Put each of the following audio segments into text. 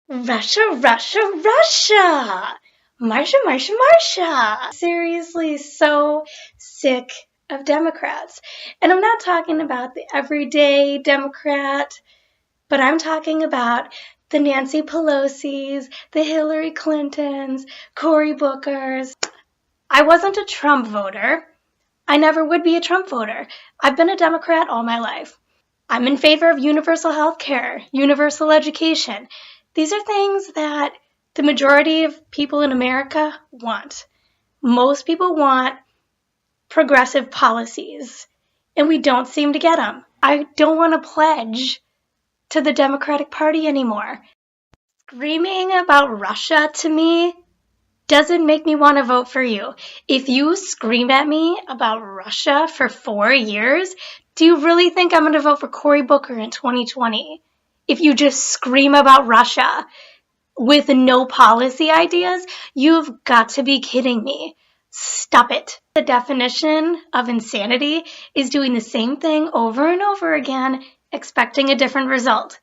Russia, Russia, Russia! Marsha, Marsha, Marsha! Seriously, so sick of Democrats. And I'm not talking about the everyday Democrat, but I'm talking about the Nancy Pelosi's, the Hillary Clintons, Cory Bookers. I wasn't a Trump voter. I never would be a Trump voter. I've been a Democrat all my life. I'm in favor of universal health care, universal education. These are things that the majority of people in America want. Most people want progressive policies, and we don't seem to get them. I don't want to pledge to the Democratic Party anymore. Screaming about Russia to me doesn't make me want to vote for you. If you scream at me about Russia for 4 years, do you really think I'm going to vote for Cory Booker in 2020? If you just scream about Russia with no policy ideas, you've got to be kidding me. Stop it. The definition of insanity is doing the same thing over and over again, expecting a different result.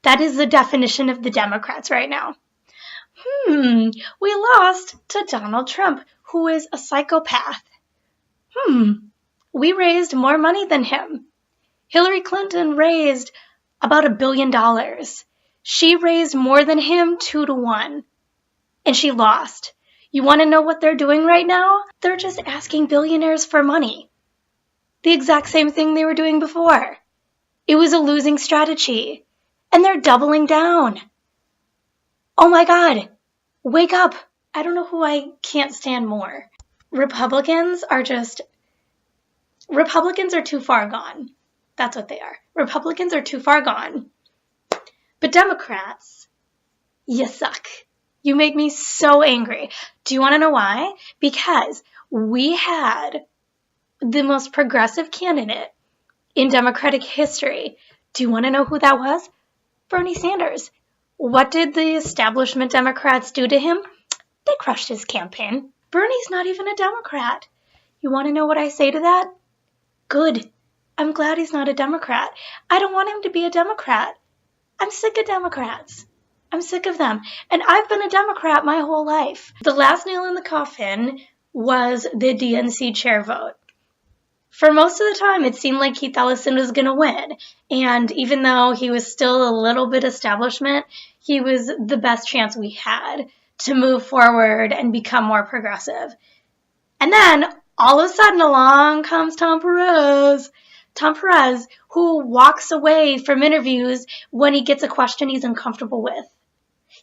That is the definition of the Democrats right now. We lost to Donald Trump, who is a psychopath. We raised more money than him. Hillary Clinton raised about $1 billion. She raised more than him 2-1, and she lost. You want to know what they're doing right now? They're just asking billionaires for money. The exact same thing they were doing before. It was a losing strategy, and they're doubling down. Oh my God, wake up. I don't know who I can't stand more. Republicans are too far gone. That's what they are. Republicans are too far gone. But Democrats, you suck. You make me so angry. Do you want to know why? Because we had the most progressive candidate in Democratic history. Do you want to know who that was? Bernie Sanders. What did the establishment Democrats do to him? They crushed his campaign. Bernie's not even a Democrat. You want to know what I say to that? Good. I'm glad he's not a Democrat. I don't want him to be a Democrat. I'm sick of Democrats. I'm sick of them. And I've been a Democrat my whole life. The last nail in the coffin was the DNC chair vote. For most of the time, it seemed like Keith Ellison was going to win. And even though he was still a little bit establishment, he was the best chance we had to move forward and become more progressive. And then, all of a sudden, along comes Tom Perez. Tom Perez, who walks away from interviews when he gets a question he's uncomfortable with.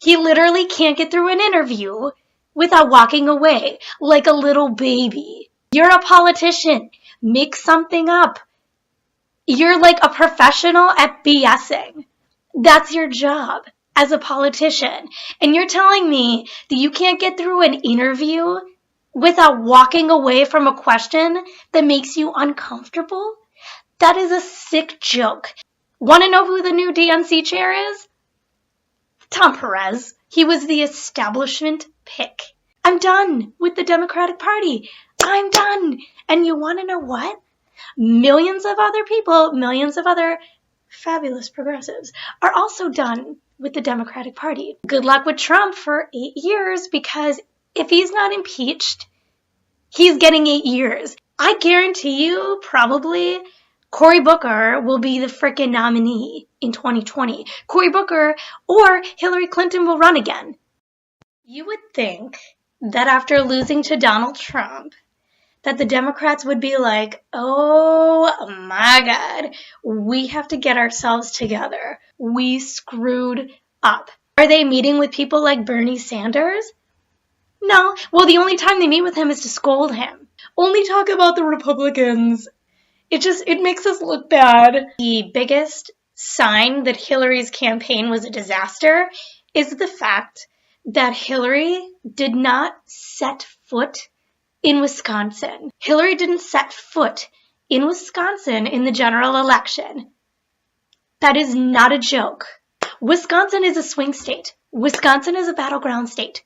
He literally can't get through an interview without walking away like a little baby. You're a politician. Make something up. You're like a professional at BSing. That's your job as a politician. And you're telling me that you can't get through an interview without walking away from a question that makes you uncomfortable? That is a sick joke. Want to know who the new DNC chair is? Tom Perez. He was the establishment pick. I'm done with the Democratic Party. I'm done. And you want to know what? Millions of other people, millions of other fabulous progressives are also done with the Democratic Party. Good luck with Trump for 8 years, because if he's not impeached, he's getting 8 years. I guarantee you probably Cory Booker will be the frickin' nominee in 2020. Cory Booker or Hillary Clinton will run again. You would think that after losing to Donald Trump, that the Democrats would be like, oh my God, we have to get ourselves together. We screwed up. Are they meeting with people like Bernie Sanders? No. Well, the only time they meet with him is to scold him. Only talk about the Republicans. It makes us look bad. The biggest sign that Hillary's campaign was a disaster is the fact that Hillary did not set foot in Wisconsin. Hillary didn't set foot in Wisconsin in the general election. That is not a joke. Wisconsin is a swing state. Wisconsin is a battleground state.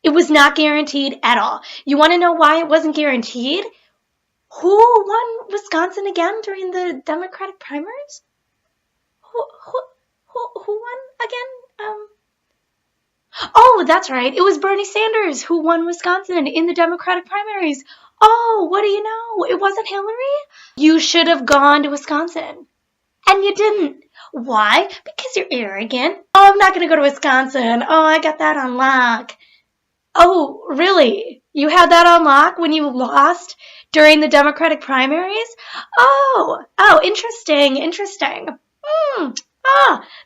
It was not guaranteed at all. You want to know why it wasn't guaranteed? Who won Wisconsin again during the Democratic primaries? Who won again? Oh, that's right. It was Bernie Sanders who won Wisconsin in the Democratic primaries. Oh, what do you know? It wasn't Hillary? You should have gone to Wisconsin. And you didn't. Why? Because you're arrogant. Oh, I'm not going to go to Wisconsin. Oh, I got that on lock. Oh, really? You had that on lock when you lost during the Democratic primaries? Oh, interesting. That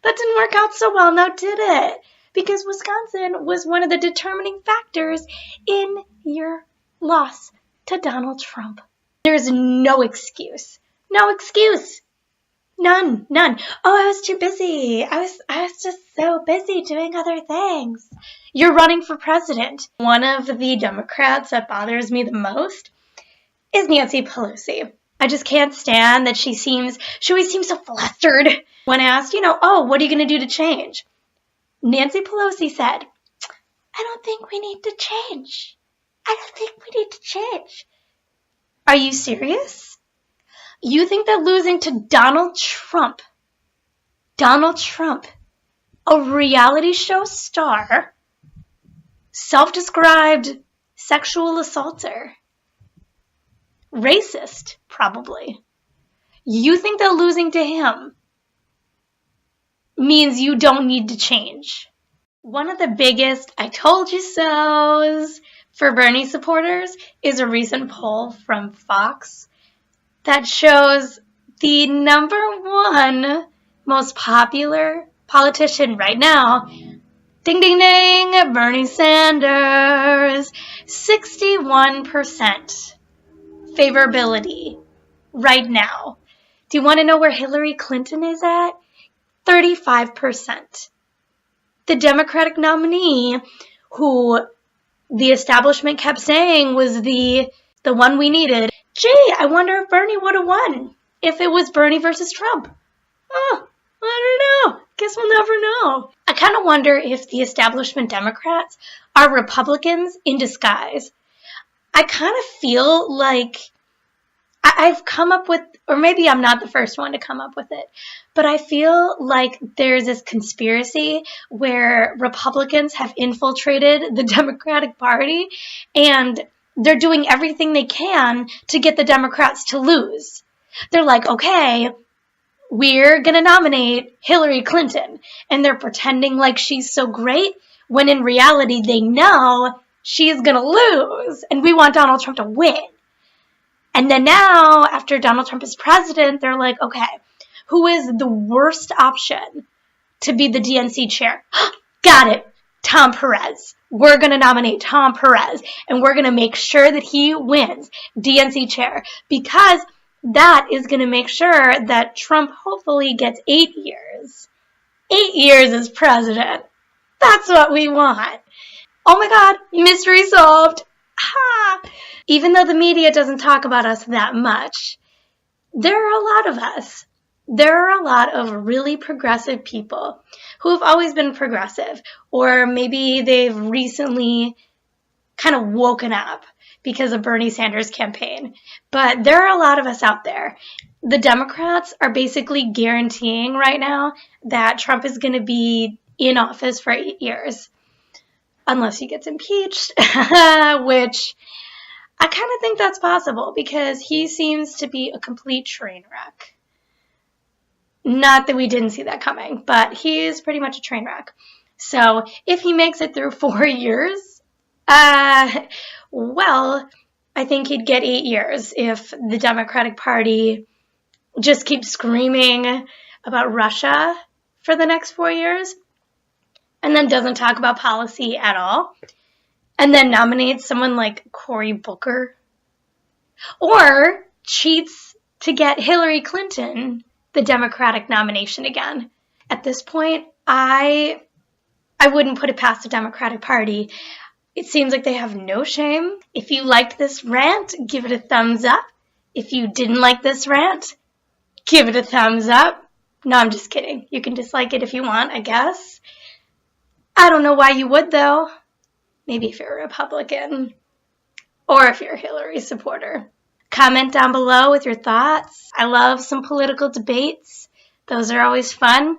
didn't work out so well now, did it? Because Wisconsin was one of the determining factors in your loss to Donald Trump. There's no excuse. No excuse. None. Oh, I was too busy. I was just so busy doing other things. You're running for president. One of the Democrats that bothers me the most is Nancy Pelosi. I just can't stand that she always seems so flustered when asked, what are you going to do to change? Nancy Pelosi said, I don't think we need to change. Are you serious? You think that losing to Donald Trump, a reality show star, self-described sexual assaulter, racist, probably, you think that losing to him means you don't need to change? One of the biggest I told you so's for Bernie supporters is a recent poll from Fox that shows the number one most popular politician right now, ding, ding, ding, Bernie Sanders, 61% favorability right now. Do you want to know where Hillary Clinton is at? 35%. The Democratic nominee, who the establishment kept saying was the one we needed. Gee, I wonder if Bernie would have won if it was Bernie versus Trump. Oh, I don't know. Guess we'll never know. I kind of wonder if the establishment Democrats are Republicans in disguise. I kind of feel like I've come up with, or maybe I'm not the first one to come up with it, but I feel like there's this conspiracy where Republicans have infiltrated the Democratic Party and they're doing everything they can to get the Democrats to lose. They're like, okay, we're going to nominate Hillary Clinton. And they're pretending like she's so great when in reality they know she's going to lose. And we want Donald Trump to win. And then now, after Donald Trump is president, they're like, okay, who is the worst option to be the DNC chair? Got it. Tom Perez. We're going to nominate Tom Perez, and we're going to make sure that he wins DNC chair, because that is going to make sure that Trump hopefully gets 8 years. 8 years as president. That's what we want. Oh my God, mystery solved. Ha! Even though the media doesn't talk about us that much, there are a lot of us. There are a lot of really progressive people who have always been progressive, or maybe they've recently kind of woken up because of Bernie Sanders' campaign. But there are a lot of us out there. The Democrats are basically guaranteeing right now that Trump is going to be in office for 8 years, unless he gets impeached, which I kind of think that's possible because he seems to be a complete train wreck. Not that we didn't see that coming, but he is pretty much a train wreck. So if he makes it through 4 years, well, I think he'd get 8 years if the Democratic Party just keeps screaming about Russia for the next 4 years and then doesn't talk about policy at all, and then nominates someone like Cory Booker, or cheats to get Hillary Clinton the Democratic nomination again. At this point, I wouldn't put it past the Democratic Party. It seems like they have no shame. If you liked this rant, give it a thumbs up. If you didn't like this rant, give it a thumbs up. No, I'm just kidding. You can dislike it if you want, I guess. I don't know why you would, though. Maybe if you're a Republican or if you're a Hillary supporter. Comment down below with your thoughts. I love some political debates. Those are always fun.